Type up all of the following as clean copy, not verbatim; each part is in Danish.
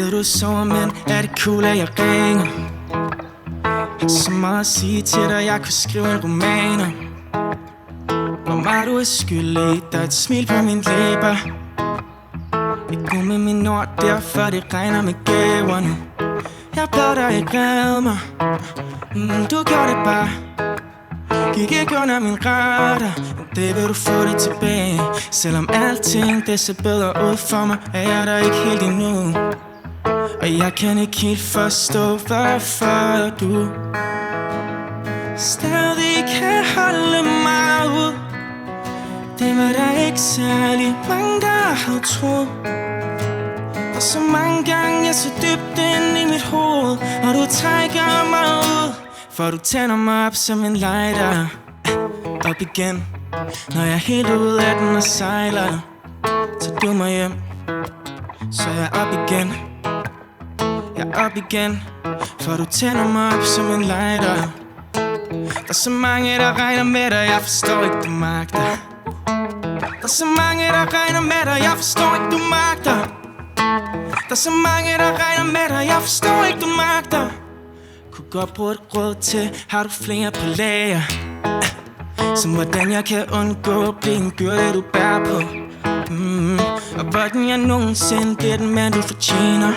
ved du sover, men er det cool, at jeg ringer? Har så meget at sige til dig, jeg kunne skrive en roman om. Hvor meget du er skyldig, der er et smil på mine læber. Det går med mine ord, derfor det regner med gaver nu. Jeg bad dig ikke redde mig, du gjorde det bare. Gik ikke under min radar, men det vil du få det tilbage. Selvom alting det ser bedre ud for mig, er jeg der ikke helt endnu. Og jeg kan ikke helt forstå, hvorfor du stadig kan holde mig ud. Det var der ikke særlig mange, der havde troet. Og så mange gange jeg så dybt ind i mit hoved, og du trækker mig ud, for du tænder mig op som en lighter. Op igen, når jeg er helt ude af den og sejler. Så du mig hjem, så jeg er op igen. Jeg er op igen, for du tænder mig op som en lighter. Der er så mange, der regner med dig, jeg forstår ikke, du magter. Der er så mange, der regner med dig, jeg forstår ikke, du magter. Der er så mange, der regner med dig, jeg forstår ikke, du magter. Kunne godt bruge et råd til, har du flere på lager? Som hvordan jeg kan undgå at blive en byrde, du bærer på. Og hvordan jeg nogensinde bliver den mand, du fortjener.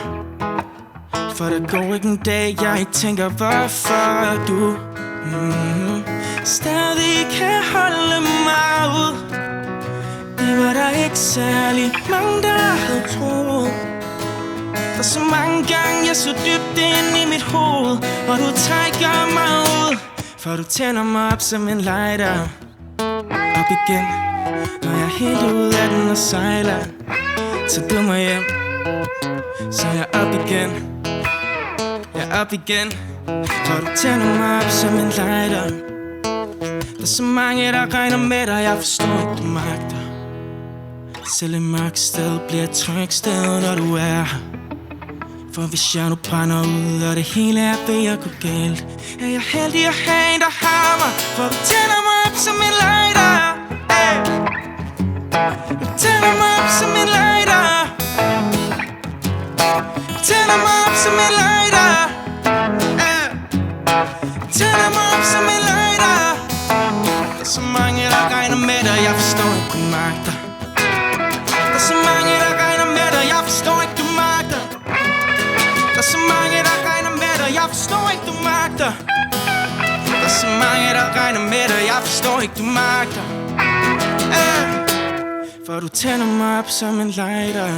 For der går ikke en dag, jeg ikke tænker, hvorfor du stadig kan holde mig ud. Det var der ikke særlig mange, der havde troet. Der er så mange gange, jeg så dybt ind i mit hoved, og du trækker mig ud, for du tænder mig op som en lighter. Op igen, når jeg er helt ude af den og sejler. Så du mig hjem, så jeg er op igen. Jeg er op igen, for du tænder mig op som en lighter. Der er så mange, der regner med dig, jeg forstår ikke, du magter. Selv et mørkt sted bliver et trygt sted, når du er her. For hvis jeg nu brænder ud, og det hele er ved at gå galt, er jeg heldig at have en, der har mig, for du tænder mig op som en lighter. Du tænder mig op som en lighter. Tænder mig op som en lighter. Tænder mig op som en lighter. Der er så mange, der regner med dig, jeg forstår ikke, du magter. Der er så mange, der regner med dig, jeg forstår ikke, du magter. Der er så mange, der regner med dig, jeg forstår ikke, du magter. Der er så mange, der regner med dig, jeg forstår ikke, du magter. For du tænder mig op som en lighter.